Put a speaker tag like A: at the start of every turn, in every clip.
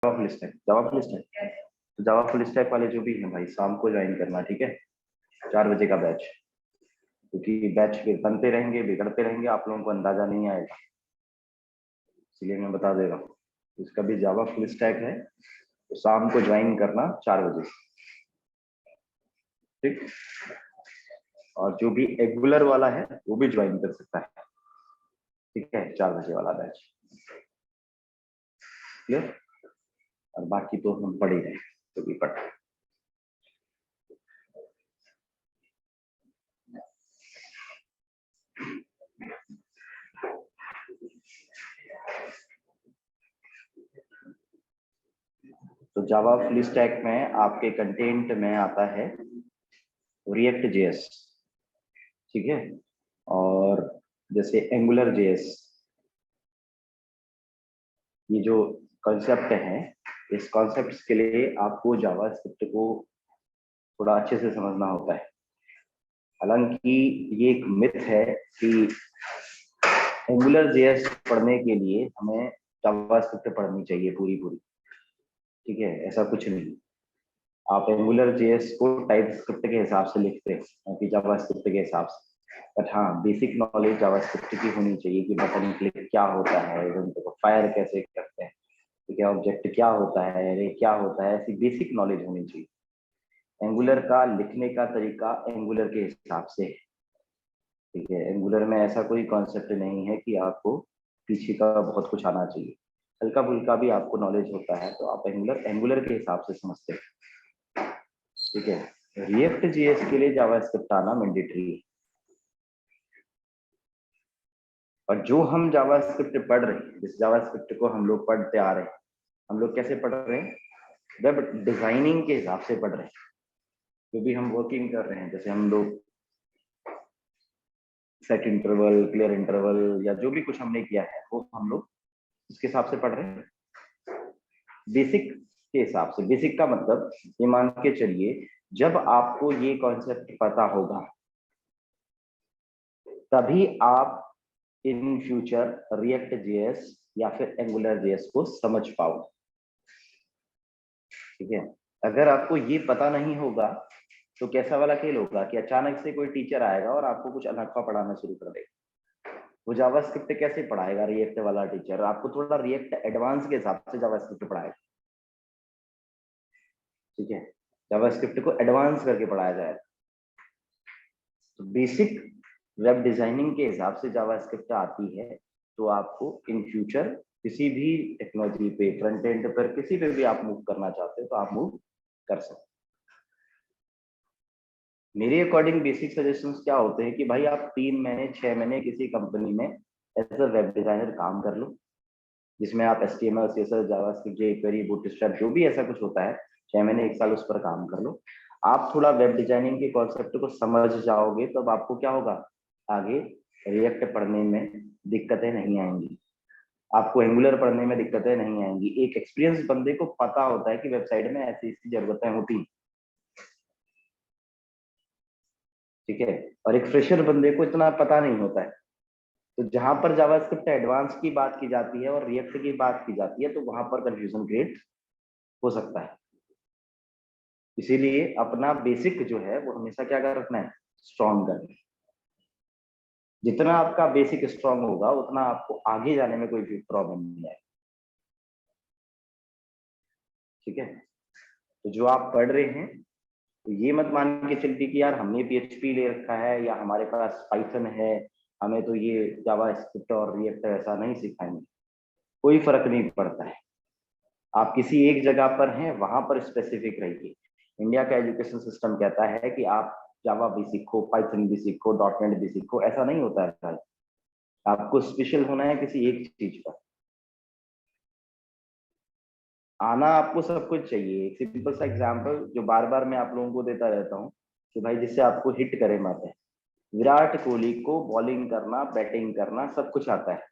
A: Java full stack, Java full stack, तो Java full stack वाले जो भी हैं भाई शाम को ज्वाइन करना, ठीक है, 4 बजे का बैच, क्योंकि बैच फिर बनते रहेंगे बिगड़ते रहेंगे, आप लोगों को अंदाजा नहीं आएगा, इसलिए मैं बता दे रहा हूँ। इसका भी जावा फुल स्टैक है, तो शाम को ज्वाइन करना 4 बजे, ठीक। और जो भी एंगुलर वाला है वो भी ज्वाइन कर सकता है, ठीक है, 4 बजे वाला बैच, क्लियर। और बाकी तो हम पढ़ ही रहे, तो भी पढ़। तो जावा फुल स्टैक में आपके कंटेंट में आता है रिएक्ट जेएस, ठीक है, और जैसे एंगुलर जेएस, ये जो कॉन्सेप्ट है, इस कॉन्सेप्ट के लिए आपको जावा स्क्रिप्ट को थोड़ा अच्छे से समझना होता है। हालांकि ये एक मिथ है कि एंगुलर जेएस पढ़ने के लिए हमें जावा स्क्रिप्ट पढ़नी चाहिए पूरी पूरी, ठीक है, ऐसा कुछ नहीं। आप एंगुलर जेएस को टाइप स्क्रिप्ट के हिसाब से लिखते हैं, ना कि जावा स्क्रिप्ट के हिसाब से। बट हाँ, बेसिक नॉलेज जावा स्क्रिप्ट की होनी चाहिए कि बटन क्लिक क्या होता है, इवेंट को फायर कैसे करते हैं, ठीक है, ऑब्जेक्ट क्या होता है, अरे क्या होता है, ऐसी बेसिक नॉलेज होनी चाहिए। एंगुलर का लिखने का तरीका एंगुलर के हिसाब से है, ठीक है। एंगुलर में ऐसा कोई कॉन्सेप्ट नहीं है कि आपको पीछे का बहुत कुछ आना चाहिए, हल्का फुल्का भी आपको नॉलेज होता है तो आप एंगुलर एंगुलर के हिसाब से समझते हैं, ठीक है। रिएक्ट जेएस के लिए जावा स्क्रिप्ट आना मैंडेटरी है। और जो हम जावा स्क्रिप्ट पढ़ रहे हैं, जिस जावा स्क्रिप्ट को हम लोग पढ़ते आ रहे हैं, हम लोग कैसे पढ़ रहे हैं, वेब डिजाइनिंग के हिसाब से पढ़ रहे हैं। जो भी हम वर्किंग कर रहे हैं, जैसे हम लोग सेट इंटरवल, क्लियर इंटरवल, या जो भी कुछ हमने किया है वो हम लोग इसके हिसाब से पढ़ रहे हैं, बेसिक के हिसाब से। बेसिक का मतलब ये मान के चलिए, जब आपको ये कॉन्सेप्ट पता होगा तभी आप इन फ्यूचर रिएक्ट जेएस या फिर एंगुलर जेएस को समझ पाओ, ठीक है। अगर आपको ये पता नहीं होगा तो कैसा वाला खेल होगा कि अचानक से कोई टीचर आएगा और आपको कुछ अनोखा पढ़ाना शुरू कर देगा। वो जावा स्क्रिप्ट कैसे पढ़ाएगा, रिएक्ट वाला टीचर आपको थोड़ा रिएक्ट एडवांस के हिसाब से जावा स्क्रिप्ट पढ़ाएगा, ठीक है, जावा स्क्रिप्ट को एडवांस करके पढ़ाया जाएगा। तो बेसिक वेब डिजाइनिंग के हिसाब से जावा स्क्रिप्ट आती है, तो आपको इन फ्यूचर किसी भी टेक्नोलॉजी पे, फ्रंट एंड पर किसी पे भी आप मूव करना चाहते हो तो आप मूव कर सकते। मेरे अकॉर्डिंग बेसिक सजेशंस क्या होते हैं कि भाई आप 3 महीने 6 महीने किसी कंपनी में एज अ वेब डिजाइनर काम कर लो, जिसमें आप HTML CSS JavaScript jQuery bootstrap जो भी ऐसा कुछ होता है, 6 महीने 1 साल उस पर काम कर लो। आप थोड़ा वेब डिजाइनिंग के कॉन्सेप्ट को समझ जाओगे तब आपको क्या होगा, आगे रिएक्ट पढ़ने में दिक्कतें नहीं आएंगी, आपको एंगुलर पढ़ने में दिक्कतें नहीं आएंगी। एक एक्सपीरियंस बंदे को पता होता है कि वेबसाइट में ऐसी ऐसी जरूरतें होती, ठीक है, और एक फ्रेशर बंदे को इतना पता नहीं होता है। तो जहां पर जावास्क्रिप्ट एडवांस की बात की जाती है और रिएक्ट की बात की जाती है तो वहां पर कंफ्यूजन क्रिएट हो सकता है। इसीलिए अपना बेसिक जो है वो हमेशा क्या कर रखना है, स्ट्रॉन्ग करना है। जितना आपका बेसिक स्ट्रॉन्ग होगा उतना आपको आगे जाने में कोई भी प्रॉब्लम नहीं आएगी, ठीक है। तो जो आप पढ़ रहे हैं तो ये मत मान के चलते कि यार हमने PHP ले रखा है या हमारे पास पाइथन है, हमें तो ये जावा स्क्रिप्ट और रिएक्ट ऐसा नहीं सिखाएंगे, कोई फर्क नहीं पड़ता है। आप किसी एक जगह पर हैं वहां पर स्पेसिफिक रहिए। इंडिया का एजुकेशन सिस्टम कहता है कि आप जावा भी सीखो, पाइथन भी सीखो, डॉटनेट भी सीखो, ऐसा नहीं होता है भाई। आपको स्पेशल होना है किसी एक चीज पर, आना आपको सब कुछ चाहिए। एक सिंपल सा एग्जांपल जो बार बार मैं आप लोगों को देता रहता हूँ कि भाई जिससे आपको हिट करे मत है, विराट कोहली को बॉलिंग करना, बैटिंग करना सब कुछ आता है,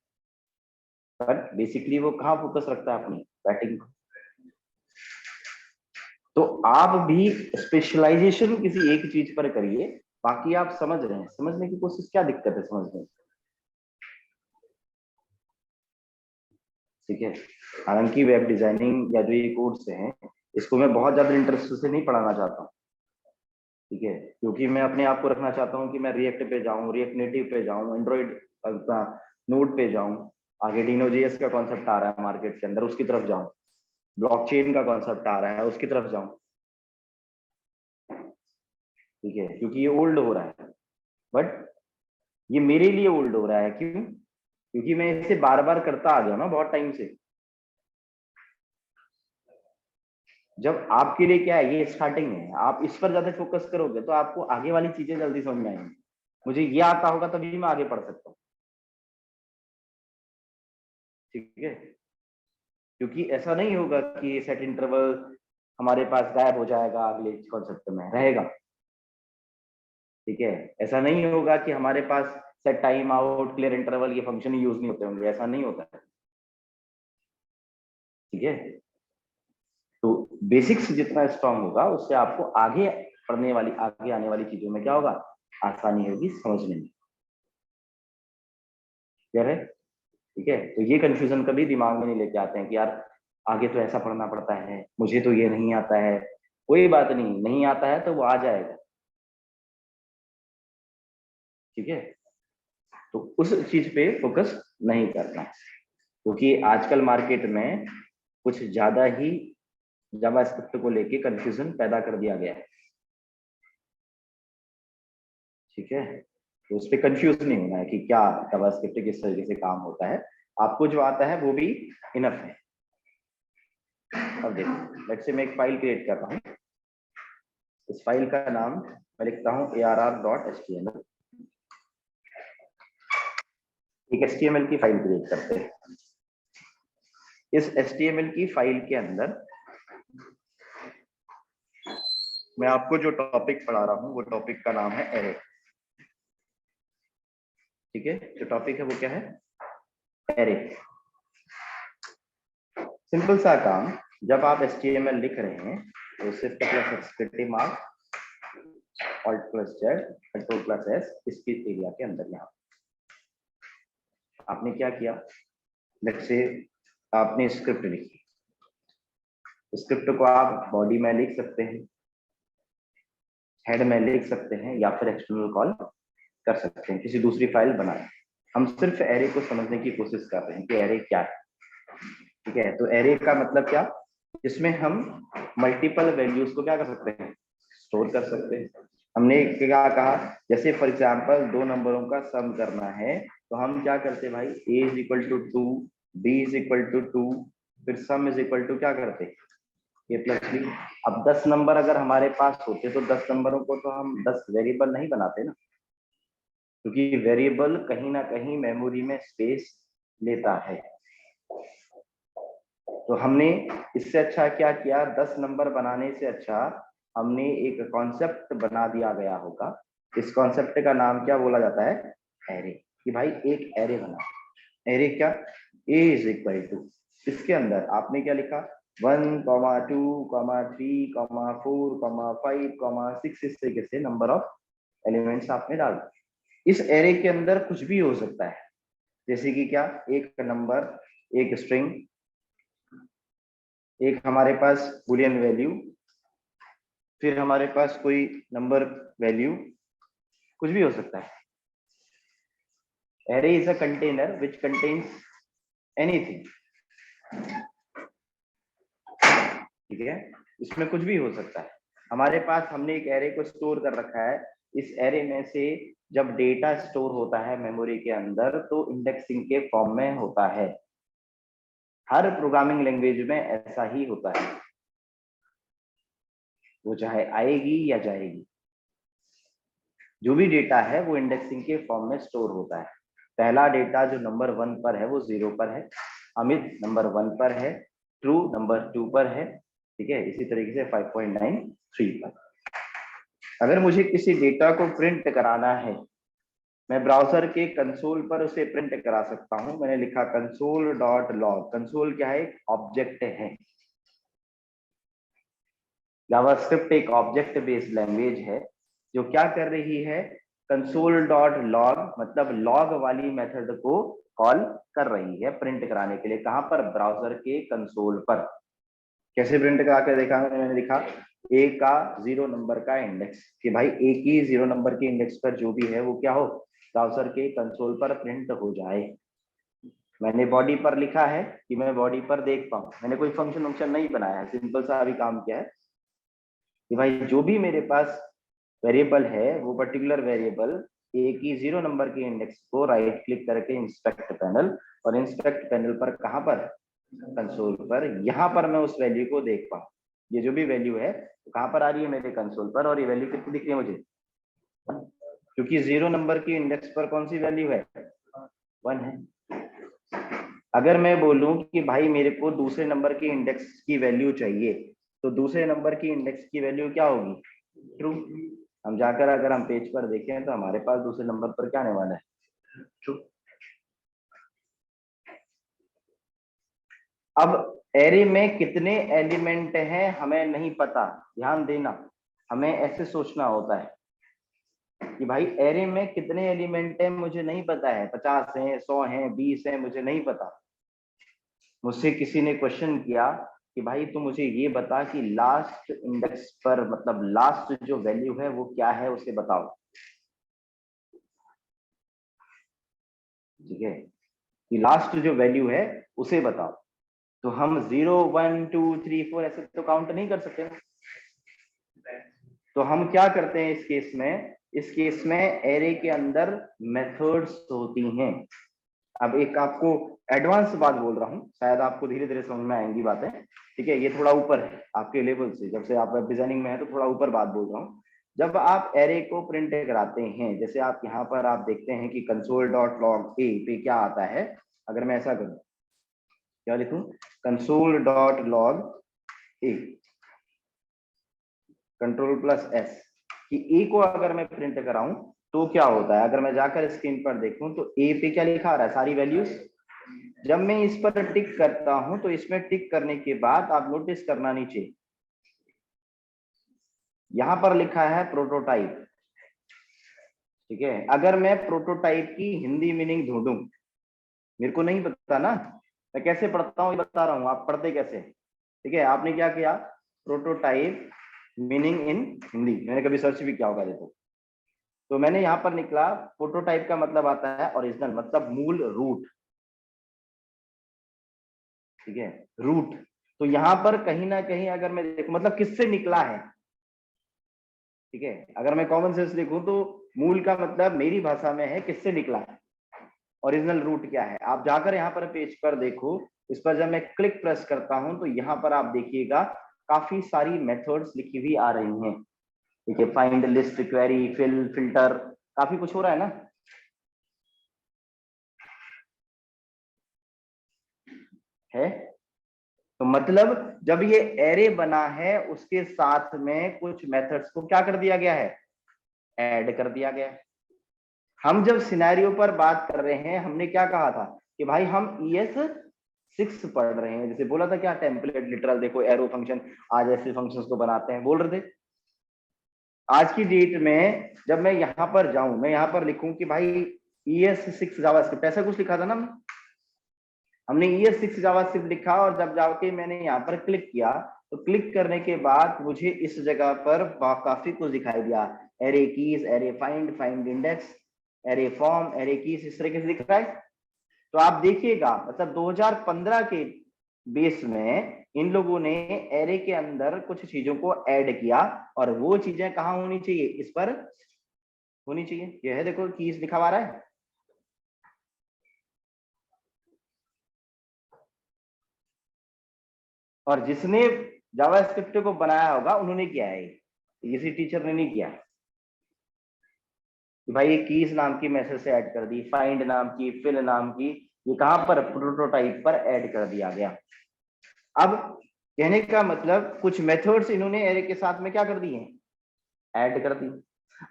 A: बट बेसिकली वो कहाँ फोकस रखता है, अपनी बैटिंग को। तो आप भी स्पेशलाइजेशन किसी एक चीज पर करिए, बाकी आप समझ रहे हैं, समझने की कोशिश, क्या दिक्कत है समझने में, ठीक है। हालांकि वेब डिजाइनिंग या जो ये कोर्स हैं इसको मैं बहुत ज्यादा इंटरेस्ट से नहीं पढ़ाना चाहता हूँ, ठीक है, क्योंकि मैं अपने आप को रखना चाहता हूँ कि मैं रिएक्ट पे जाऊँ, रिएक्ट नेटिव पे जाऊँ, एंड्रॉइड नोड पे जाऊँ, आगे Dino.js का कॉन्सेप्ट आ रहा है मार्केट के अंदर, उसकी तरफ जाऊँ, ब्लॉकचेन का कॉन्सेप्ट आ रहा है उसकी तरफ जाऊँ, ठीक है, क्योंकि ये ओल्ड हो रहा है। बट ये मेरे लिए ओल्ड हो रहा है, क्यों? क्योंकि मैं इसे बार बार करता आ गया ना बहुत टाइम से। जब आपके लिए क्या है, ये स्टार्टिंग है, आप इस पर ज्यादा फोकस करोगे तो आपको आगे वाली चीजें जल्दी समझ में आएंगी। मुझे ये आता होगा तभी मैं आगे पढ़ सकता हूँ, ठीक है, क्योंकि ऐसा नहीं होगा कि सेट इंटरवल हमारे पास गायब हो जाएगा, अगले कॉन्सेप्ट में रहेगा, ठीक है, ऐसा नहीं होगा कि हमारे पास set time out, clear interval, ये फंक्शन ही यूज नहीं होते होंगे, ऐसा नहीं होता है, ठीक है। तो बेसिक्स जितना स्ट्रांग होगा उससे आपको आगे पढ़ने वाली, आगे आने वाली चीजों में क्या होगा, आसानी होगी समझने में, क्लियर है, ठीक है। तो ये कंफ्यूजन कभी दिमाग में नहीं लेके आते हैं कि यार आगे तो ऐसा पढ़ना पड़ता है, मुझे तो ये नहीं आता है। कोई बात नहीं, नहीं आता है तो वो आ जाएगा, ठीक है। तो उस चीज पे फोकस नहीं करना है, क्योंकि आजकल मार्केट में कुछ ज्यादा ही जावास्क्रिप्ट को लेके कंफ्यूजन पैदा कर दिया गया है, ठीक है। तो उस पर कंफ्यूज नहीं होना है कि क्या जावास्क्रिप्ट किस तरीके से काम होता है, आपको जो आता है वो भी इनफ है। अब देखो, लेट्स से मैं एक फाइल क्रिएट कर रहा हूँ, इस फाइल का नाम मैं लिखता हूँ arr.html। एक HTML की फाइल क्रिएट करते हैं। इस HTML की फाइल के अंदर मैं आपको जो टॉपिक पढ़ा रहा हूँ वो टॉपिक का नाम है एरे, ठीक है। जो टॉपिक है वो क्या है, एरे। सिंपल सा काम, जब आप HTML लिख रहे हैं तो shift plus exclamative mark alt plus Z control plus S, इसके एरिया के अंदर यहाँ आपने क्या किया, लेट्स से आपने स्क्रिप्ट लिखी, स्क्रिप्ट को आप बॉडी में लिख सकते हैं, हेड में लिख सकते हैं, या फिर एक्सटर्नल कॉल कर सकते हैं, किसी दूसरी फाइल बनाए। हम सिर्फ एरे को समझने की कोशिश कर रहे हैं कि एरे क्या है, ठीक है। तो एरे का मतलब क्या, इसमें हम मल्टीपल वैल्यूज को क्या कर सकते हैं, स्टोर कर सकते हैं। हमने क्या कहा, जैसे फॉर एग्जांपल दो नंबरों का सम करना है तो हम क्या करते हैं भाई, a is equal to 2, b is equal to 2, फिर सम इज इक्वल टू क्या करते हैं, a प्लस बी। अब 10 नंबर अगर हमारे पास होते तो 10 नंबरों को तो हम 10 वेरिएबल नहीं बनाते ना, क्योंकि वेरिएबल कहीं ना कहीं मेमोरी में स्पेस लेता है। तो हमने इससे अच्छा क्या किया, 10 नंबर बनाने से अच्छा हमने एक कॉन्सेप्ट बना दिया गया होगा। इस कॉन्सेप्ट का नाम क्या बोला जाता है, एरे, कि भाई एक एरे बना। एरे क्या, ए इज इक्वल टू, इसके अंदर आपने क्या लिखा, 1, 2, 3, 4, 5, 6, इस तरीके से नंबर ऑफ एलिमेंट्स आपने डाल दिए। इस एरे के अंदर कुछ भी हो सकता है, जैसे कि क्या, एक नंबर, एक स्ट्रिंग, एक हमारे पास बुलियन वैल्यू, फिर हमारे पास कोई नंबर वैल्यू, कुछ भी हो सकता है। Array is a container which contains anything, ठीक है, इसमें कुछ भी हो सकता है। हमारे पास हमने एक एरे को स्टोर कर रखा है, इस एरे में से जब डेटा स्टोर होता है मेमोरी के अंदर तो इंडेक्सिंग के फॉर्म में होता है। हर प्रोग्रामिंग लैंग्वेज में ऐसा ही होता है, वो चाहे आएगी या जाएगी, जो भी डेटा है वो इंडेक्सिंग के फॉर्म में स्टोर होता है। पहला डेटा जो नंबर 1 पर है वो 0 पर है, अमित नंबर 1 पर है, ट्रू नंबर 2 पर है, ठीक है, इसी तरीके से 5.93 पर। अगर मुझे किसी डेटा को प्रिंट कराना है, मैं ब्राउजर के कंसोल पर उसे प्रिंट करा सकता हूं। मैंने लिखा console.log, कंसोल क्या है, एक ऑब्जेक्ट है। जावास्क्रिप्ट एक ऑब्जेक्ट बेस्ड लैंग्वेज है जो क्या कर रही है, कंसोल डॉट लॉग मतलब लॉग वाली मेथड को कॉल कर रही है प्रिंट कराने के लिए। कहां पर? ब्राउजर के कंसोल पर। कैसे प्रिंट करा के देखा मैंने? दिखा ए का 0 नंबर का इंडेक्स, कि भाई ए की 0 नंबर के इंडेक्स पर जो भी है वो क्या हो, ब्राउजर के कंसोल पर प्रिंट हो जाए। मैंने बॉडी पर लिखा है कि मैं बॉडी पर देख पाऊं, मैंने कोई फंक्शन नहीं बनाया है, सिंपल सा अभी काम किया है कि भाई जो भी मेरे पास वेरिएबल है वो पर्टिकुलर वेरिएबल ए की 0 नंबर के इंडेक्स को राइट क्लिक करके इंस्पेक्ट पैनल, और इंस्पेक्ट पैनल पर कहां पर? कंसोल पर। यहां पर मैं उस वैल्यू को देख पाऊं। ये जो भी वैल्यू है तो कहां पर आ रही है? मेरे कंसोल पर। और ये वैल्यू कितनी दिख रही है मुझे? क्योंकि 0 नंबर की इंडेक्स पर कौन सी वैल्यू है? 1 है। अगर मैं बोलूं कि भाई मेरे को दूसरे नंबर की इंडेक्स की वैल्यू चाहिए, तो दूसरे नंबर की इंडेक्स की वैल्यू क्या होगी? ट्रू। हम जाकर अगर हम पेज पर देखें तो हमारे पास दूसरे नंबर पर क्या आने वाला है? ट्रू। अब एरे में कितने एलिमेंट हैं हमें नहीं पता, ध्यान देना। हमें ऐसे सोचना होता है कि भाई एरे में कितने एलिमेंट हैं मुझे नहीं पता है, 50 हैं, 100 हैं, 20 हैं, मुझे नहीं पता। मुझसे किसी ने क्वेश्चन किया कि भाई तू मुझे ये बता कि लास्ट इंडेक्स पर मतलब लास्ट जो वैल्यू है वो क्या है, उसे बताओ। ठीक है, कि लास्ट जो वैल्यू है उसे बताओ। तो हम 0 1 2 3 4 ऐसे तो काउंट नहीं कर सकते। तो हम क्या करते हैं इस केस में? इस केस में एरे के अंदर मेथड्स होती हैं। अब एक आपको एडवांस बात बोल रहा हूं, शायद आपको धीरे धीरे समझ में आएंगी बातें। ठीक है, ये थोड़ा ऊपर है आपके लेवल से, जब से आप वेब डिजाइनिंग में है तो थोड़ा ऊपर बात बोल रहा हूँ। जब आप एरे को प्रिंट कराते हैं, जैसे आप यहाँ पर आप देखते हैं कि कंसोल डॉट लॉग ए पे क्या आता है। अगर मैं ऐसा करूं, क्या लिखूं? कंसोल डॉट लॉग ए, कंट्रोल प्लस एस, कि ए को अगर मैं प्रिंट कराऊं तो क्या होता है। अगर मैं जाकर स्क्रीन पर देखूं तो ए पे क्या लिखा आ रहा है? सारी वैल्यूज। जब मैं इस पर टिक करता हूं तो इसमें टिक करने के बाद आप नोटिस करना नीचे यहां पर लिखा है प्रोटोटाइप। ठीक है, अगर मैं प्रोटोटाइप की हिंदी मीनिंग ढूंढूं, मेरे को नहीं पता ना, मैं कैसे पढ़ता हूं ये बता रहा हूं, आप पढ़ते कैसे? ठीक है, आपने क्या किया? प्रोटोटाइप मीनिंग इन हिंदी, मैंने कभी सर्च भी किया होगा देखो। तो मैंने यहां पर निकला प्रोटोटाइप का मतलब आता है ओरिजिनल, मतलब मूल, रूट। ठीक है, रूट। तो यहां पर कहीं ना कहीं अगर मैं देखूं मतलब किससे निकला है। ठीक है, अगर मैं कॉमन सेंस देखूं तो मूल का मतलब मेरी भाषा में है किससे निकला है, ओरिजिनल रूट क्या है। आप जाकर यहाँ पर पेज पर देखो, इस पर जब मैं क्लिक प्रेस करता हूं तो यहाँ पर आप देखिएगा काफी सारी मेथड्स लिखी हुई आ रही हैं। ठीक है, find, list, query, fill, filter, काफी कुछ हो रहा है ना। है, तो मतलब जब ये एरे बना है उसके साथ में कुछ मेथड्स को क्या कर दिया गया है? ऐड कर दिया गया है। हम जब सिनेरियो पर बात कर रहे हैं, हमने क्या कहा था कि भाई हम ES6 पढ़ रहे हैं, जैसे बोला था क्या, टेम्पलेट, लिटरल, देखो एरो फंक्शन, आज ऐसे फंक्शंस को बनाते हैं बोल रहे थे। आज की डेट में जब मैं यहाँ पर जाऊं, मैं यहाँ पर लिखूं कि भाई ES6 जावास्क्रिप्ट, ऐसा कुछ लिखा था ना हमने ES6 जावास्क्रिप्ट लिखा, और जब जाके मैंने यहाँ पर क्लिक किया तो क्लिक करने के बाद मुझे इस जगह पर काफी कुछ दिखाई दिया। Array keys, array find, find index, array form, array keys, इस तरीके से दिख रहा है। तो आप देखिएगा मतलब 2015 के बेस में इन लोगों ने एरे के अंदर कुछ चीजों को ऐड किया, और वो चीजें कहाँ होनी चाहिए? इस पर होनी चाहिए। ये है देखो कीज लिखा हुआ रहा है। और जिसने जावास्क्रिप्ट को बनाया होगा उन्होंने किया है, किसी टीचर ने नहीं किया कि भाई ये कीज नाम की मैसेज से ऐड कर दी, फाइंड नाम की, फिल नाम की, ये कहां पर? प्रोटोटाइप पर ऐड कर दिया गया। अब कहने का मतलब कुछ मेथड्स इन्होंने एरे के साथ में क्या कर दिए? ऐड कर दी।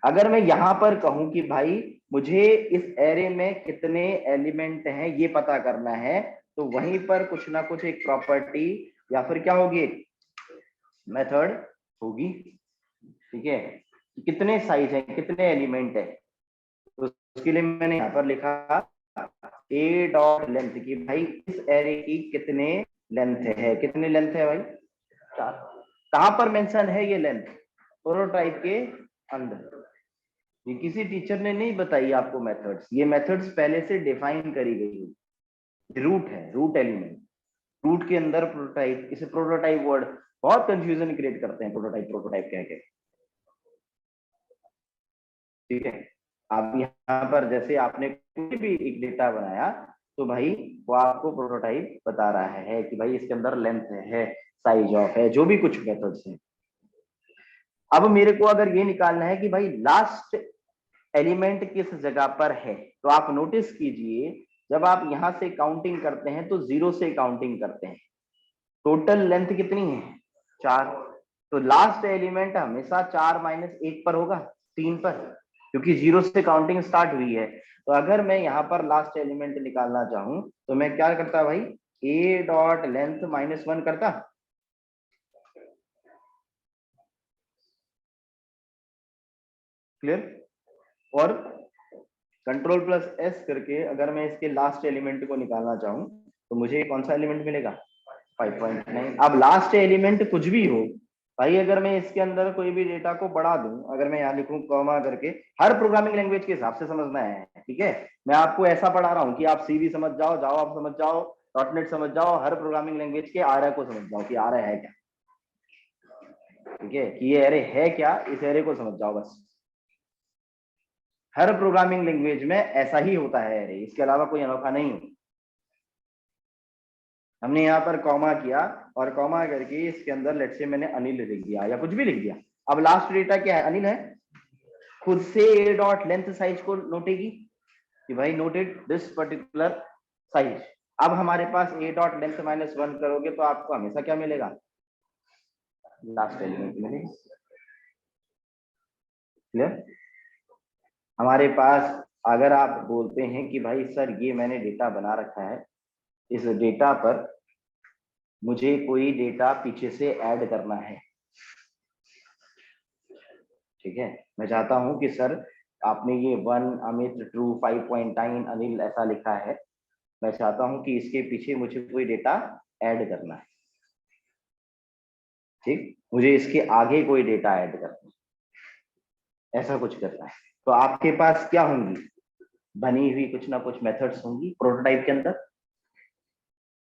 A: अगर मैं यहां पर कहूं कि भाई मुझे इस एरे में कितने एलिमेंट हैं ये पता करना है, तो वहीं पर कुछ ना कुछ एक प्रॉपर्टी या फिर क्या होगी, मेथड होगी। ठीक है, कितने साइज है, कितने एलिमेंट है, तो उसके लिए मैंने यहाँ पर लिखा ए डॉट लेंथ की भाई इस एरे की कितने लेंथ है, कितने लेंथ है भाई 4। कहां पर मेंशन है ये लेंथ? प्रोटोटाइप के अंदर। ये किसी टीचर ने नहीं बताई आपको मेथड्स, ये मेथड्स पहले से डिफाइन करी गई है। रूट है, रूट एलिमेंट, रूट के अंदर प्रोटोटाइप, इसे प्रोटोटाइप वर्ड बहुत कंफ्यूजन क्रिएट करते हैं, प्रोटोटाइप प्रोटोटाइप कह के। ठीक है, आप यहाँ पर जैसे आपने कोई भी एक डेटा बनाया तो भाई वो आपको प्रोटोटाइप बता रहा है कि भाई इसके अंदर लेंथ है, साइज ऑफ है, जो भी कुछ मेथड्स है। अब मेरे को अगर ये निकालना है कि भाई लास्ट एलिमेंट किस जगह पर है, तो आप नोटिस कीजिए जब आप यहां से काउंटिंग करते हैं तो 0 से काउंटिंग करते हैं। टोटल लेंथ कितनी है 4, तो लास्ट एलिमेंट हमेशा 4 माइनस 1 पर होगा, 3 पर, क्योंकि 0 से काउंटिंग स्टार्ट हुई है। तो अगर मैं यहाँ पर लास्ट एलिमेंट निकालना चाहूं तो मैं क्या करता भाई, ए डॉट लेंथ -1 करता। क्लियर? और कंट्रोल प्लस एस करके अगर मैं इसके लास्ट एलिमेंट को निकालना चाहूं तो मुझे कौन सा एलिमेंट मिलेगा 5.9। अब लास्ट एलिमेंट कुछ भी हो भाई, अगर मैं इसके अंदर कोई भी डेटा को बढ़ा दूं, अगर मैं यहाँ लिखूं कॉमा करके, हर प्रोग्रामिंग लैंग्वेज के हिसाब से समझना है, ठीक है। मैं आपको ऐसा पढ़ा रहा हूँ कि आप सी भी समझ जाओ, जावा आप समझ जाओ, डॉटनेट समझ जाओ, हर प्रोग्रामिंग लैंग्वेज के आरए को समझ जाओ कि आरए है क्या, ठीक है, कि ये एरे है क्या, इस एरे को समझ जाओ बस। हर प्रोग्रामिंग लैंग्वेज में ऐसा ही होता है एरे, इसके अलावा कोई अनोखा नहीं। हमने यहाँ पर कॉमा किया और कॉमा करके इसके अंदर लेट से मैंने अनिल लिख दिया या कुछ भी लिख दिया। अब लास्ट डेटा क्या है, अनिल है। खुद से ए डॉट लेंथ साइज को नोटेगी कि भाई नोटेड दिस पर्टिकुलर साइज। अब हमारे पास ए डॉट लेंथ -1 करोगे तो आपको हमेशा क्या मिलेगा, लास्ट एलिमेंट मिलेगा। क्लियर? हमारे पास अगर आप बोलते हैं कि भाई सर ये मैंने डेटा बना रखा है, इस डेटा पर मुझे कोई डेटा पीछे से ऐड करना है, ठीक है, मैं चाहता हूं कि सर आपने ये 1 अमित ट्रू 5.9 अनिल ऐसा लिखा है, मैं चाहता हूं कि इसके पीछे मुझे कोई डेटा ऐड करना है, ठीक, मुझे इसके आगे कोई डेटा ऐड करना है, ऐसा कुछ करना है। तो आपके पास क्या होंगी, बनी हुई कुछ ना कुछ मेथड्स होंगी प्रोटोटाइप के अंदर।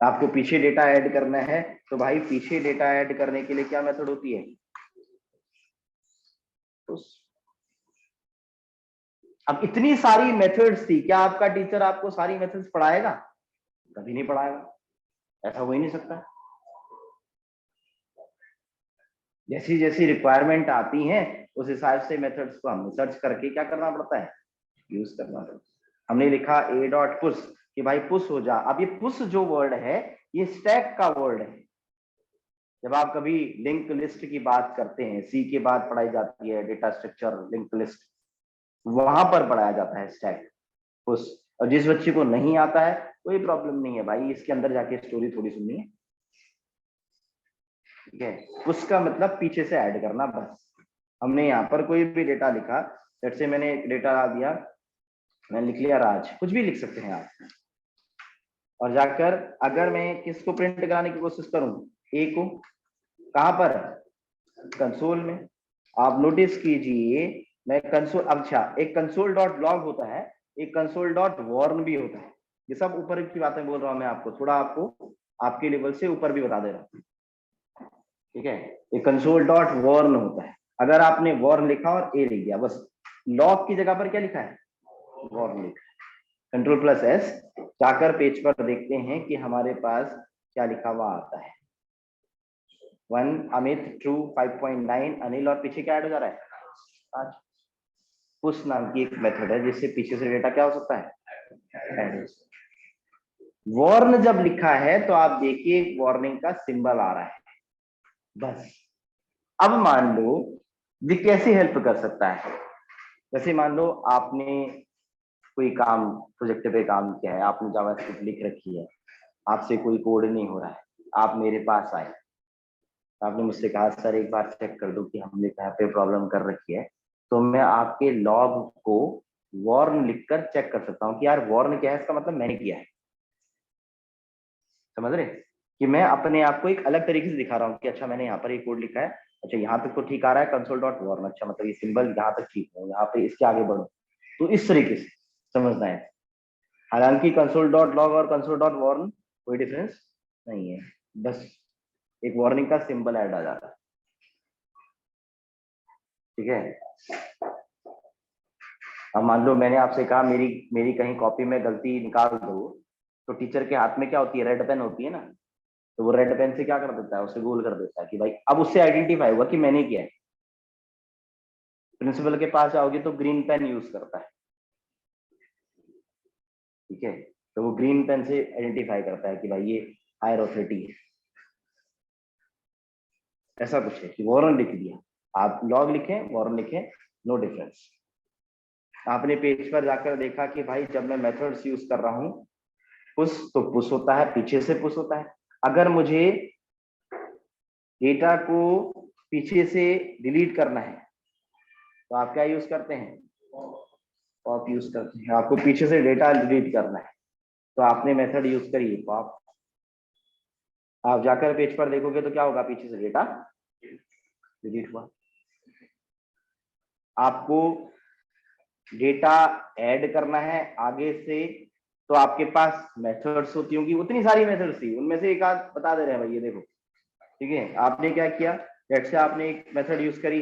A: आपको पीछे डेटा ऐड करना है तो भाई पीछे डेटा ऐड करने के लिए क्या मेथड होती है, अब इतनी सारी मेथड्स थी, क्या आपका टीचर आपको सारी मेथड्स पढ़ाएगा? कभी नहीं पढ़ाएगा, ऐसा हो ही नहीं सकता। जैसी जैसी रिक्वायरमेंट आती है उस हिसाब से मेथड्स को हमें सर्च करके क्या करना पड़ता है, यूज करना पड़ता है। हमने लिखा ए डॉट पुश कि भाई पुश हो जा। अब ये पुश जो वर्ड है ये स्टैक का वर्ड है। जब आप कभी लिंक लिस्ट की बात करते हैं, सी के बाद पढ़ाई जाती है डेटा स्ट्रक्चर लिंक लिस्ट, वहां पर पढ़ाया जाता है स्टैक पुश। और जिस बच्चे को नहीं आता है कोई प्रॉब्लम नहीं है भाई, इसके अंदर जाके स्टोरी थोड़ी सुननी है, ठीक है। उसका मतलब पीछे से ऐड करना बस। हमने यहाँ पर कोई भी डेटा लिखा, जैसे मैंने एक डेटा डाल दिया, मैंने लिख लिया राज, कुछ भी लिख सकते हैं आप, और जाकर अगर मैं किसको प्रिंट कराने की कोशिश करूं, ए को, कहां पर, कंसोल में। आप नोटिस कीजिए मैं कंसोल, अच्छा एक कंसोल डॉट लॉग होता है, एक कंसोल डॉट वॉर्न भी होता है। ये सब ऊपर की बातें बोल रहा हूं मैं आपको, थोड़ा आपको आपके लेवल से ऊपर भी बता दे रहा हूं, ठीक है। ये कंसोल डॉट वॉर्न होता है। अगर आपने वॉर्न लिखा और ए लिख दिया बस, लॉग की जगह पर क्या लिखा है, वॉर्न लिखा है। कंट्रोल प्लस एस जाकर पेज पर देखते हैं कि हमारे पास क्या लिखा हुआ आता है, 1 अमित ट्रू 5.9 अनिल, और पीछे क्या ऐड हो जा रहा है, पुश नाम की एक मेथड है जिससे पीछे से डेटा क्या हो सकता है। वॉर्न जब लिखा है तो आप देखिए वार्निंग का सिंबल आ रहा है बस। अब मान लो ये कैसे हेल्प कर सकता है, जैसे मान लो आपने कोई काम प्रोजेक्ट पे काम किया है, आपने जावास्क्रिप्ट लिख रखी है, आपसे कोई कोड नहीं हो रहा है, आप मेरे पास आए, आपने मुझसे कहा सर एक बार चेक कर दो कि हमने कहाँ पे प्रॉब्लम कर रखी है, तो मैं आपके लॉग को वॉर्न लिखकर चेक कर सकता हूँ कि यार वॉर्न क्या है, इसका मतलब मैंने किया है। समझ रहे कि मैं अपने आप को एक अलग तरीके से दिखा रहा हूँ कि अच्छा मैंने यहाँ पर ये कोड लिखा है, अच्छा यहाँ तक तो ठीक आ रहा है, कंसोल डॉट वॉर्न, अच्छा मतलब ये सिंबल यहाँ तक ठीक है, यहाँ पे इसके आगे बढ़ो, तो इस तरीके से समझना है। हालांकि कंसोल डॉट लॉग और कंसोल डॉट वॉर्न कोई डिफरेंस नहीं है, बस एक वार्निंग का सिंबल ऐड आ जाता है। ठीक है, अब मान लो मैंने आपसे कहा मेरी मेरी कहीं कॉपी में गलती निकाल दो, तो टीचर के हाथ में क्या होती है, रेड पेन होती है ना, तो वो रेड पेन से क्या कर देता है, उसे गोल कर देता है कि भाई अब उससे आइडेंटिफाई होगा कि मैंने किया है। प्रिंसिपल के पास जाओगे तो ग्रीन पेन यूज करता है, ठीक है, तो वो ग्रीन पेन से आइडेंटिफाई करता है कि भाई ये हायर ऑथोरिटी है। ऐसा कुछ है कि वॉरन लिख दिया, आप लॉग लिखें वॉरन लिखें, नो डिफरेंस। आपने पेज पर जाकर देखा कि भाई जब मैं मेथड्स यूज कर रहा हूं, पुश तो पुश होता है, पीछे से पुश होता है। अगर मुझे डेटा को पीछे से डिलीट करना है तो आप क्या यूज करते हैं, पॉप यूज करते हैं। आपको पीछे से डेटा डिलीट करना है तो आपने मेथड यूज करिए पॉप। आप जाकर पेज पर देखोगे तो क्या होगा, पीछे से डेटा डिलीट हुआ। आपको डेटा ऐड करना है आगे से, तो आपके पास मेथड्स होती होंगी, उतनी सारी मेथड्स थी, उनमें से एक आध बता दे रहे हैं भाई, ये देखो। ठीक है, आपने क्या किया, लेट्स से आपने एक मेथड यूज करी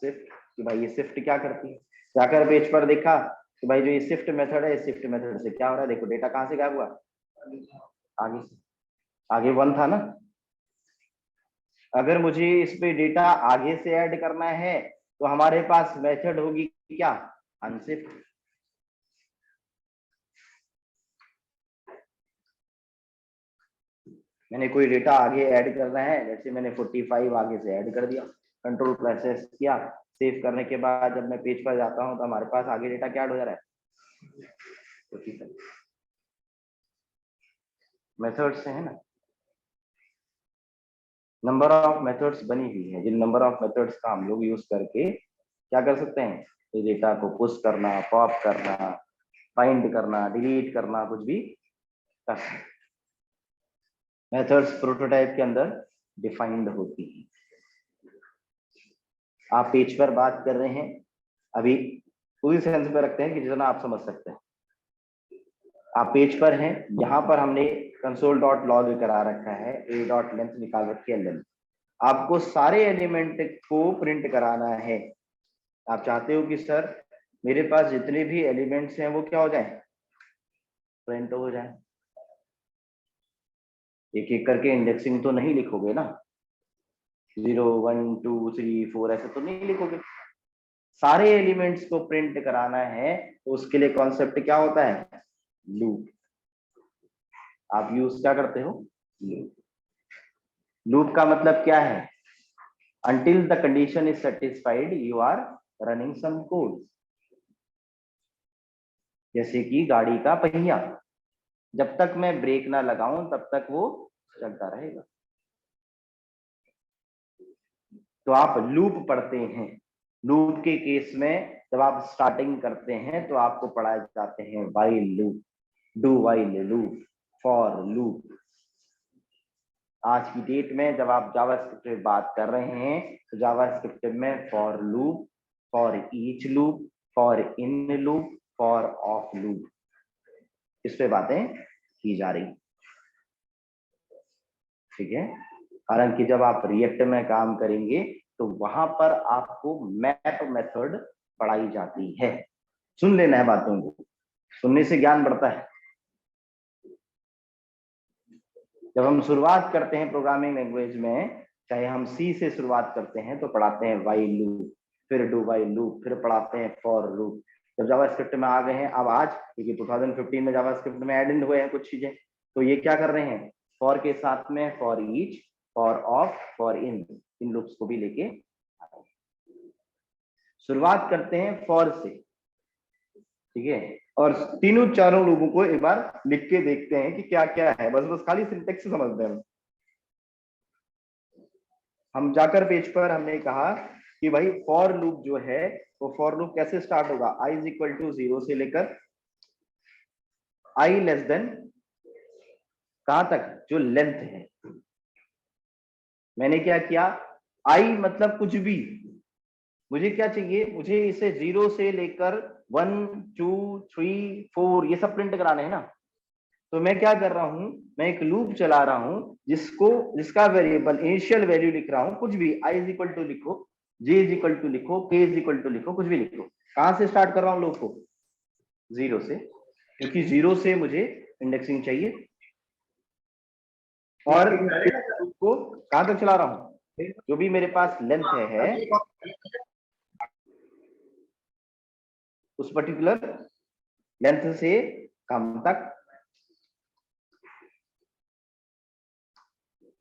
A: शिफ्ट, कि भाई ये शिफ्ट क्या करती है। जाकर पेज पर देखा कि भाई जो ये शिफ्ट मेथड है, शिफ्ट मेथड से क्या हो रहा है, देखो डेटा कहां से गायब हुआ, आगे से। आगे वन था ना, अगर मुझे इस पे डेटा आगे से ऐड करना है तो हमारे पास मेथड होगी क्या, अनशिफ्ट। मैंने कोई डेटा आगे ऐड करना है, जैसे मैंने 45 आगे से ऐड कर दिया, कंट्रोल प्रेस किया, सेव करने के बाद जब मैं पेज पर जाता हूं तो हमारे पास आगे डेटा क्या ऐड हो जा रहा है, 45 मेथड्स से है ना। नंबर ऑफ मेथड्स बनी हुई है, जिन नंबर ऑफ मेथड्स का हम लोग यूज करके क्या कर सकते हैं, ये डेटा को पुश करना, पॉप करना, फाइंड करना, डिलीट करना, कुछ भी कर सकते हैं। मेथड्स प्रोटोटाइप के अंदर डिफाइंड होती है। आप पेज पर बात कर रहे हैं, अभी पूरी सेंस पे रखते हैं कि जितना आप समझ सकते हैं। आप पेज पर हैं, यहाँ पर हमने कंसोल डॉट लॉग करा रखा है, ए डॉट लेंथ निकाल रखी है लेंथ। आपको सारे एलिमेंट को प्रिंट कराना है। आप चाहते हो कि सर मेरे पास जितने भी एलिमेंट्स हैं वो क्या हो जाए, प्रिंट हो जाए। एक एक करके इंडेक्सिंग तो नहीं लिखोगे ना, 0 1 2 3 4 ऐसे तो नहीं लिखोगे। सारे एलिमेंट्स को प्रिंट कराना है तो उसके लिए कॉन्सेप्ट क्या होता है, लूप। आप यूज क्या करते हो, लूप। लूप का मतलब क्या है, until the condition is satisfied you are running some code। जैसे कि गाड़ी का पहिया, जब तक मैं ब्रेक ना लगाऊं तब तक वो चलता रहेगा। तो आप लूप पढ़ते हैं। लूप के केस में जब आप स्टार्टिंग करते हैं तो आपको पढ़ाए जाते हैं while loop, do while loop, for loop. आज की डेट में जब आप जावास्क्रिप्ट में बात कर रहे हैं तो जावास्क्रिप्ट में for loop, for each loop, for in loop, for of loop, इस पे बातें की जा रही। ठीक है, हालांकि जब आप रिएक्ट में काम करेंगे तो वहां पर आपको मैप मेथड पढ़ाई जाती है। सुन लेना है बातों को, सुनने से ज्ञान बढ़ता है। जब हम शुरुआत करते हैं प्रोग्रामिंग लैंग्वेज में, चाहे हम सी से शुरुआत करते हैं तो पढ़ाते हैं वाइल लूप, फिर डू वाइल लूप, फिर पढ़ाते हैं फॉर लूप। जब जावास्क्रिप्ट में आ गए हैं, अब आज क्योंकि 2015 में जावास्क्रिप्ट में एड इन हुए हैं कुछ चीजें, तो ये क्या कर रहे हैं, फॉर के साथ में for each, for of, for in loops को भी लेके शुरुआत करते हैं फॉर से। ठीक है, और तीनों चारों लोगों को एक बार लिख के देखते हैं कि क्या क्या है, बस बस खाली सिंटेक्स से समझते हैं। हम जाकर पेज पर हमने कहा कि भाई फॉर लूप जो है तो फॉर लूप कैसे स्टार्ट होगा, i इज इक्वल टू 0 से लेकर i लेस देन कहां तक, जो लेंथ है। मैंने क्या किया, i मतलब कुछ भी, मुझे क्या चाहिए, मुझे इसे 0 से लेकर 1 2 3 4 ये सब प्रिंट कराने हैं ना। तो मैं क्या कर रहा हूं, मैं एक लूप चला रहा हूं जिसका वेरिएबल इनिशियल वैल्यू लिख रहा हूं, कुछ भी i इज इक्वल टू लिखो, j इज इक्वल टू लिखो, k इज इक्वल टू लिखो, कुछ भी लिखो। कहां से स्टार्ट कर रहा हूं लूप को, 0 से, क्योंकि 0 से मुझे इंडेक्सिंग चाहिए। और लूप को कहां तक चला रहा हूं, जो भी मेरे पास लेंथ है उस पर्टिकुलर लेंथ से कम तक,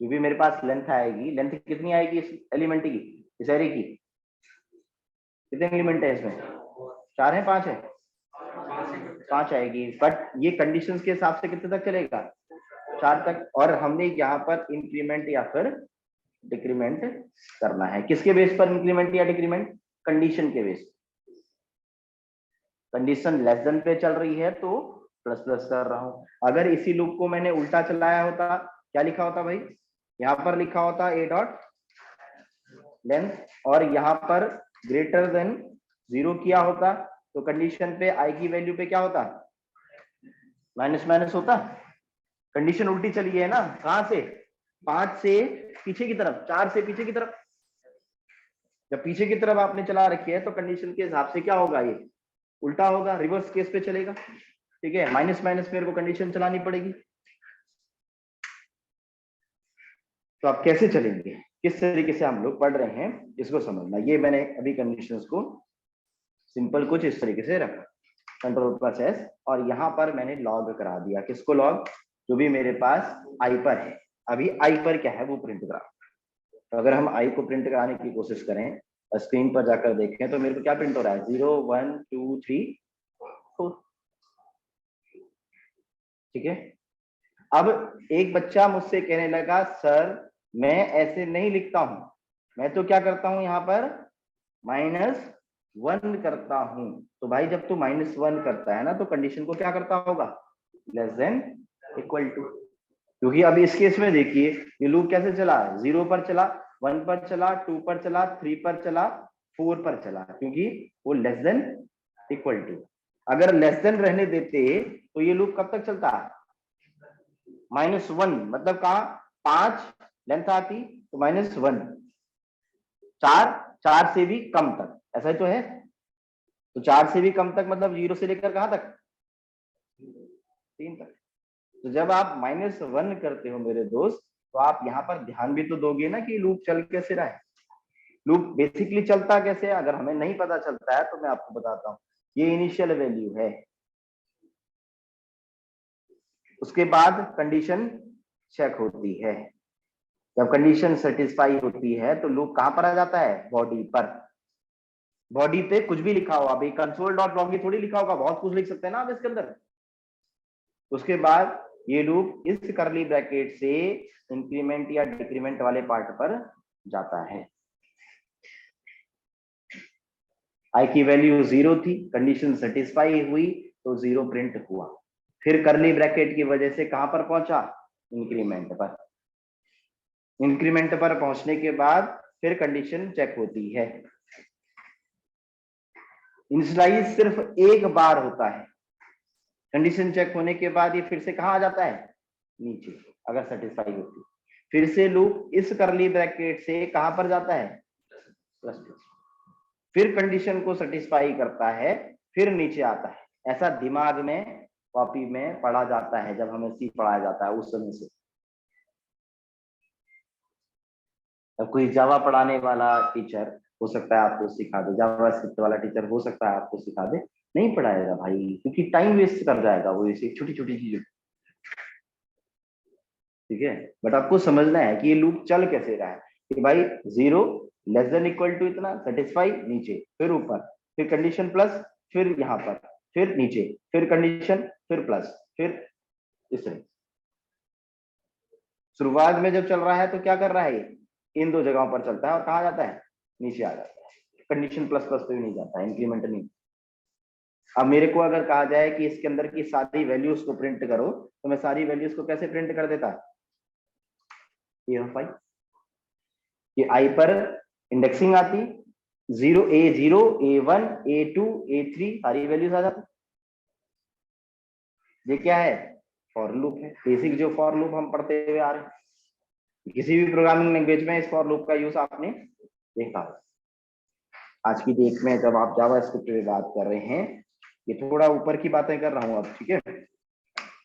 A: जो भी मेरे पास लेंथ आएगी, लेंथ कितनी आएगी इस एलिमेंट की, इस एरे की, कितने एलिमेंट है इसमें, 4 है 5 है, 5 आएगी। बट ये कंडीशंस के हिसाब से कितने तक चलेगा, 4 तक। और हमने यहाँ पर इंक्रीमेंट या फिर डिक्रीमेंट करना है, किसके बेस पर इंक्रीमेंट या डिक्रीमेंट, कंडीशन के बेस। कंडीशन लेस देन पे चल रही है तो प्लस प्लस कर रहा हूं। अगर इसी लूप को मैंने उल्टा चलाया होता, क्या लिखा होता भाई, यहाँ पर लिखा होता a डॉट लेंथ, और यहाँ पर ग्रेटर देन 0 किया होता, तो कंडीशन पे i की वैल्यू पे क्या होता, माइनस माइनस होता। कंडीशन उल्टी चली है ना, कहां से, 5 से पीछे की तरफ, 4 से पीछे की तरफ। जब पीछे की तरफ आपने चला रखी है तो कंडीशन के हिसाब से क्या होगा, ये उल्टा होगा, रिवर्स केस पे चलेगा। ठीक है, माइनस माइनस मेरे को कंडीशन चलानी पड़ेगी। तो आप कैसे चलेंगे, किस तरीके से हम लोग पढ़ रहे हैं इसको समझना। ये मैंने अभी कंडीशंस को सिंपल कुछ इस तरीके से रखा, कंट्रोल प्लस एस, और यहाँ पर मैंने लॉग करा दिया, किसको लॉग, जो भी मेरे पास आई पर है। अभी आई पर क्या है वो प्रिंट करा। तो अगर हम आई को प्रिंट कराने की कोशिश करें, स्क्रीन पर जाकर देखें, तो मेरे को क्या प्रिंट हो रहा है, 0 1 2 3 4। ठीक है, अब एक बच्चा मुझसे कहने लगा, सर मैं ऐसे नहीं लिखता हूं, मैं तो क्या करता हूं, यहाँ पर -1 करता हूं। तो भाई जब तू -1 करता है ना, तो कंडीशन को क्या करता होगा, लेस देन इक्वल टू। क्योंकि अब इस केस में देखिए ये लूप कैसे चला, 0 पर चला, 1 पर चला, 2 पर चला, 3 पर चला, 4 पर चला, क्योंकि वो लेस देन इक्वल टू। अगर लेस देन रहने देते तो ये लूप कब तक चलता, -1, मतलब कहा 5 लेंथ आती तो -1, 4 से भी कम तक, ऐसा ही तो है। तो 4 से भी कम तक मतलब 0 से लेकर कहां तक, 3 तक। तो जब आप -1 करते हो मेरे दोस्त, तो आप यहाँ पर ध्यान भी तो दोगे ना कि लूप चल कैसे रहा है। लूप बेसिकली चलता कैसे है, अगर हमें नहीं पता चलता है तो मैं आपको बताता हूँ। ये इनिशियल वैल्यू है, उसके बाद कंडीशन चेक होती है। जब कंडीशन सेटिस्फाई होती है तो लूप कहां पर आ जाता है, बॉडी पर। बॉडी पे कुछ भी लिखा हो, अभी कंसोल डॉट लॉग ही थोड़ी लिखा होगा, बहुत कुछ लिख सकते हैं ना आप इसके अंदर। उसके बाद ये लूप इस करली ब्रैकेट से इंक्रीमेंट या डिक्रीमेंट वाले पार्ट पर जाता है। आई की वैल्यू 0 थी, कंडीशन सेटिस्फाई हुई तो 0 प्रिंट हुआ। फिर करली ब्रैकेट की वजह से कहां पर पहुंचा, इंक्रीमेंट पर। इंक्रीमेंट पर पहुंचने के बाद फिर कंडीशन चेक होती है। इनिशियलाइज सिर्फ एक बार होता है, कंडीशन चेक होने के बाद ये फिर से कहां आ जाता है, नीचे, अगर सेटिस्फाई होती। फिर से लूप इस करली ब्रैकेट से कहां पर जाता है, प्लस, फिर कंडीशन को सेटिस्फाई करता है, फिर नीचे आता है। ऐसा दिमाग में कॉपी में पढ़ा जाता है, जब हमें सी पढ़ाया जाता है उस समय से। अब कोई जावा पढ़ाने वाला टीचर हो सकता है आपको सिखा दे, जावा स्क्रिप्ट वाला टीचर हो सकता है आपको सिखा दे, नहीं पढ़ाएगा भाई, क्योंकि टाइम वेस्ट कर जाएगा वो इसे छोटी छोटी चीजों। ठीक है, बट आपको समझना है कि ये लूप चल कैसे रहा है, कि भाई 0 लेस देन इक्वल टू इतना, सेटिस्फाई नीचे, फिर ऊपर, फिर कंडीशन प्लस, फिर यहाँ पर, फिर नीचे, फिर कंडीशन, फिर प्लस, फिर इस तरह। शुरुआत में जब चल रहा है तो क्या कर रहा है, इन दो जगहों पर चलता है और कहा जाता है, नीचे आ जाता है। कंडीशन प्लस प्लस पे भी नहीं जाता है, इंक्रीमेंट नहीं। अब मेरे को अगर कहा जाए कि इसके अंदर की सारी वैल्यूज को प्रिंट करो, तो मैं सारी वैल्यूज को कैसे प्रिंट कर देता? ए ऑफ आई, कि आई पर इंडेक्सिंग आती, 0 A0 A1 A2 A3 सारी वैल्यूज आ जाती। ये क्या है? फॉर लूप है, बेसिक जो फॉर लूप हम पढ़ते हुए आ रहे हैं। किसी भी प्रोग्रामिंग लैंग्वेज में इस फॉर लूप का यूज आपने देखा। आज की डेट में जब आप जावा स्क्रिप्ट में बात कर रहे हैं, ये थोड़ा ऊपर की बातें कर रहा हूं अब, ठीक है,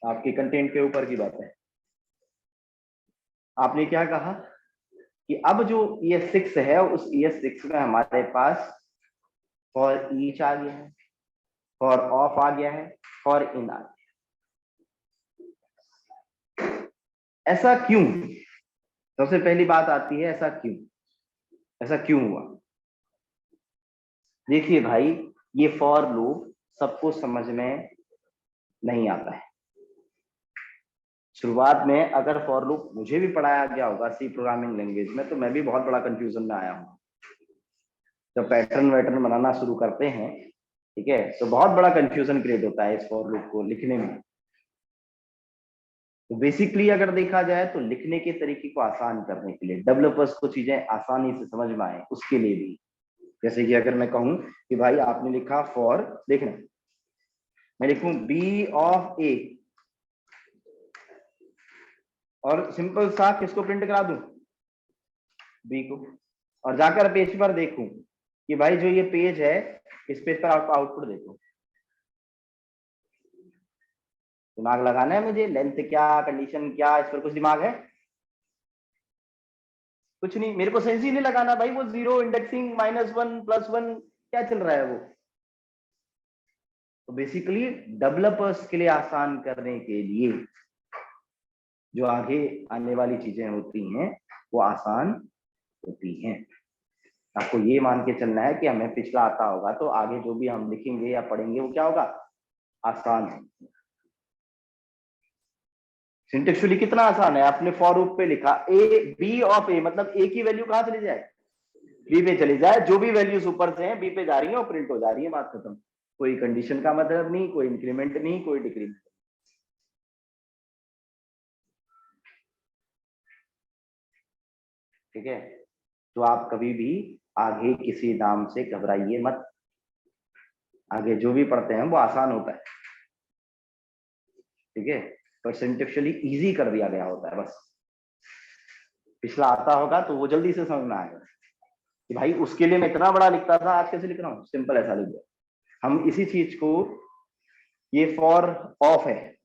A: आपके कंटेंट के ऊपर की बातें। आपने क्या कहा कि अब जो ES6 है, उस ES6 में हमारे पास फॉर ईच आ गया है, फॉर ऑफ आ गया है, फॉर इन आ गया। ऐसा क्यों? सबसे पहली बात आती है, ऐसा क्यों? ऐसा क्यों हुआ? देखिए भाई, ये फॉर लूप सबको समझ में नहीं आता है। शुरुआत में अगर फॉर लूप मुझे भी पढ़ाया गया होगा सी प्रोग्रामिंग लैंग्वेज में, तो मैं भी बहुत बड़ा कंफ्यूजन में आया हूँ। जब पैटर्न वैटर्न बनाना शुरू करते हैं, ठीक है, तो बहुत बड़ा कंफ्यूजन क्रिएट होता है इस फॉर लूप को लिखने में। तो बेसिकली अगर देखा जाए तो लिखने के तरीके को आसान करने के लिए, डेवलपर्स को चीजें आसानी से समझ में आए, उसके लिए भी। जैसे कि अगर मैं कहूं कि भाई आपने लिखा फॉर, देखना, मैं लिखूं बी ऑफ ए, और सिंपल सा किसको प्रिंट करा दूं? बी को। और जाकर पेज पर देखूं कि भाई जो ये पेज है, इस पेज पर आपको आउटपुट देखो। दिमाग लगाना है मुझे, लेंथ क्या, कंडीशन क्या, इस पर कुछ दिमाग है? कुछ नहीं, मेरे को सेंस ही नहीं लगाना भाई, वो 0 इंडेक्सिंग -1 +1 क्या चल रहा है वो। तो बेसिकली डेवलपर्स के लिए आसान करने के लिए जो आगे आने वाली चीजें होती हैं वो आसान होती हैं। आपको ये मान के चलना है कि हमें पिछला आता होगा तो आगे जो भी हम लिखेंगे या पढ़ेंगे वो क्या होगा? आसान। सिंटेक्चुअली कितना आसान है, आपने फॉर लूप पे लिखा ए बी ऑफ ए, मतलब ए की वैल्यू कहां चली जाए? बी पे चली जाए, जो भी वैल्यूज ऊपर से हैं बी पे जा रही है और प्रिंट हो जा रही है, बात खत्म। कोई कंडीशन का मतलब नहीं, कोई इंक्रीमेंट नहीं, कोई डिक्रीमेंट। ठीक है, तो आप कभी भी आगे किसी नाम से घबराइए मत। आगे जो भी पढ़ते हैं वो आसान होता है, ठीक है, पर सिंटेक्चुअली इजी कर दिया गया होता है बस। पिछला आता होगा तो वो जल्दी से समझ में आएगा कि भाई उसके लिए मैं इतना बड़ा लिखता था, आज कैसे लिख रहा हूँ, सिंपल ऐसा लिख दिया। हम इसी चीज को, ये फॉर ऑफ है,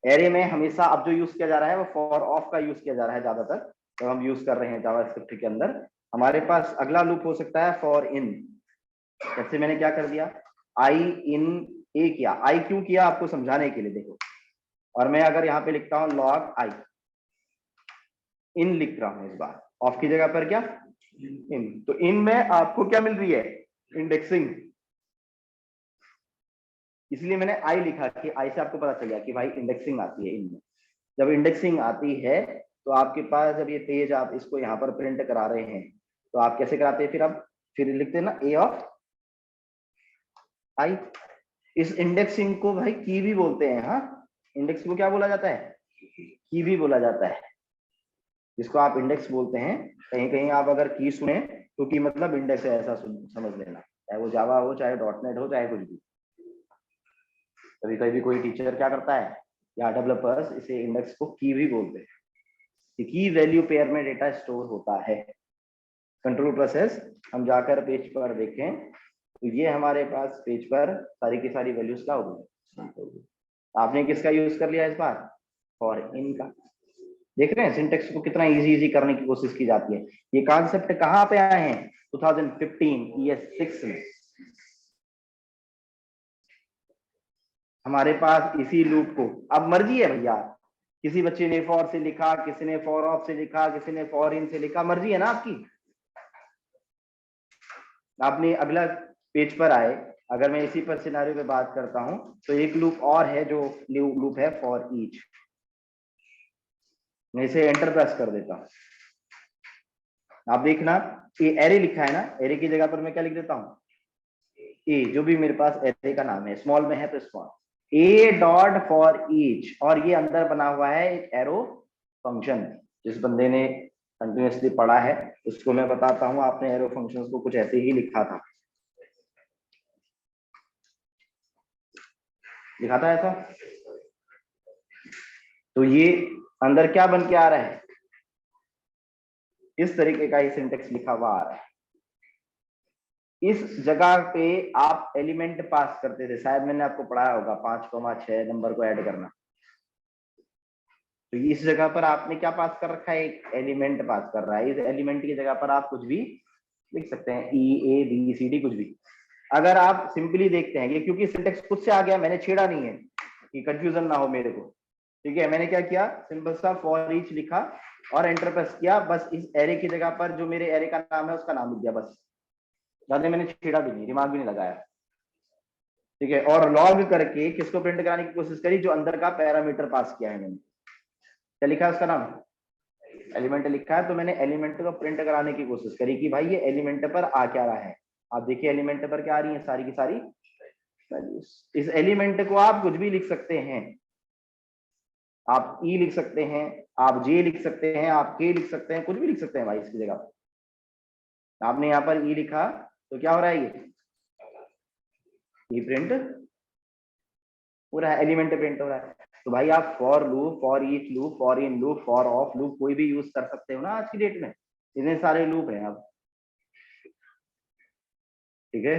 A: एरे में हमेशा अब जो यूज किया जा रहा है वो फॉर ऑफ का यूज किया जा रहा है ज्यादातर, तो हम यूज कर रहे हैं जावास्क्रिप्ट के अंदर। हमारे पास अगला लूप हो सकता है फॉर इन। जैसे मैंने क्या कर दिया, आई इन ए किया, आई क्यों किया आपको समझाने के लिए, देखो। और मैं अगर यहाँ पे लिखता हूँ लॉग आई, इन लिख रहा हूँ इस बार, ऑफ की जगह पर क्या, इन। तो इन में आपको क्या मिल रही है? इंडेक्सिंग। इसलिए मैंने आई लिखा कि आई से आपको पता चल गया कि भाई इंडेक्सिंग आती है इनमें। जब इंडेक्सिंग आती है तो आपके पास, जब ये पेज आप इसको यहाँ पर प्रिंट करा रहे हैं, तो आप कैसे कराते हैं फिर? आप फिर लिखते हैं ना ए ऑफ आई। इस इंडेक्सिंग को भाई की भी बोलते हैं। हाँ, इंडेक्स को क्या बोला जाता है? की भी बोला जाता है, जिसको आप इंडेक्स बोलते हैं। कहीं कहीं आप अगर की सुने तो की मतलब इंडेक्स है, ऐसा समझ लेना, चाहे वो जावा हो, चाहे .NET हो, चाहे कुछ भी। कभी कभी कोई टीचर क्या करता है, या डेवलपर्स इसे इंडेक्स को की भी बोलते हैं। की वैल्यू पेयर में डेटा स्टोर होता है। कंट्रोल प्रोसेस हम जाकर पेज पर देखें तो ये हमारे पास पेज पर सारी की सारी वैल्यूज क्या होगी। आपने किसका यूज कर लिया इस बार? फॉर इन का। देख रहे हैं सिंटेक्स को कितना इजी करने की कोशिश की जाती है। ये कॉन्सेप्ट कहाँ पे आए हैं? 2015 ES6 में। हमारे पास इसी लूप को, अब मर्जी है भैया, किसी बच्चे ने फॉर से लिखा, किसी ने फॉर ऑफ से लिखा, किसी ने फॉर इन से लिखा, मर्जी है ना आपकी। आपने अगला पेज पर आए, अगर मैं इसी पर सिनारियो पे बात करता हूं, तो एक लूप और है जो लूप है फॉर ईच। मैं इसे एंटर प्रेस कर देता हूं, आप देखना ये एरे लिखा है ना, एरे की जगह पर मैं क्या लिख देता हूँ, ए, जो भी मेरे पास एरे का नाम है, स्मॉल में है तो small, A dot for each, और ये अंदर बना हुआ है एक एरो फंक्शन। जिस बंदे ने कंटिन्यूसली पढ़ा है उसको मैं बताता हूँ, आपने एरो फंक्शंस को कुछ ऐसे ही लिखा था, लिखा था ऐसा। तो ये अंदर क्या बन के आ रहा है, इस तरीके का ये सिंटेक्स लिखा हुआ आ रहा है। इस जगह पे आप एलिमेंट पास करते थे, शायद मैंने आपको पढ़ाया होगा 5,6 नंबर को ऐड करना। तो इस जगह पर आपने क्या पास कर रखा है, एक एलिमेंट पास कर रहा है। इस एलिमेंट की जगह पर आप कुछ भी लिख सकते हैं, ई ए बी सी डी कुछ भी। अगर आप सिंपली देखते हैं, ये क्योंकि सिंटेक्स खुद से आ गया, मैंने छेड़ा नहीं है कि कंफ्यूजन ना हो मेरे को, ठीक है। मैंने क्या किया, सिंपल सा फॉर ईच लिखा और एंटर प्रेस किया, बस इस एरे की जगह पर जो मेरे एरे का नाम है उसका नाम लिख दिया, बस। ज्यादा मैंने छेड़ा भी नहीं, दिमाग भी नहीं लगाया, ठीक है। और लॉग करके किसको प्रिंट कराने की कोशिश करी, जो अंदर का पैरामीटर पास किया है मैंने, क्या लिखा है उसका नाम, एलिमेंट लिखा है। तो मैंने एलिमेंट को प्रिंट कराने की कोशिश करी कि भाई ये एलिमेंट पर आ क्या रहा है। आप देखिए एलिमेंट पर क्या आ रही है, सारी की सारी वैल्यूज। इस एलिमेंट को आप कुछ भी लिख सकते हैं, आप ई लिख सकते हैं, आप जे लिख सकते हैं, आप के लिख सकते हैं, कुछ भी लिख सकते हैं भाई इसकी जगह। आपने यहाँ पर ई लिखा तो क्या हो रहा है, ये प्रिंट पूरा एलिमेंट प्रिंट हो रहा है। तो भाई आप for loop, for each loop, for in loop, for of loop कोई भी यूज कर सकते हो ना आज की डेट में, इतने सारे लूप हैं अब, ठीक है।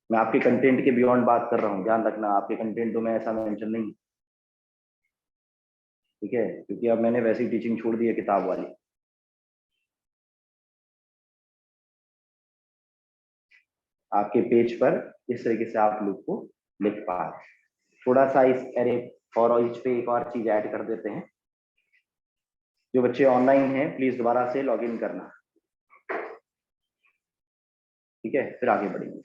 A: मैं आपके कंटेंट के बियॉन्ड बात कर रहा हूँ, ध्यान रखना, आपके कंटेंट तो मैं ऐसा मेंशन नहीं, ठीक है, क्योंकि अब मैंने वैसी टीचिंग छोड़ दी है किताब वाली। आपके पेज पर इस तरीके से आप लूप को लिख पा रहे हैं। थोड़ा सा इस एरे और इस पे एक और चीज ऐड कर देते हैं। जो बच्चे ऑनलाइन हैं प्लीज दोबारा से लॉग इन करना, ठीक है, फिर आगे बढ़ेंगे।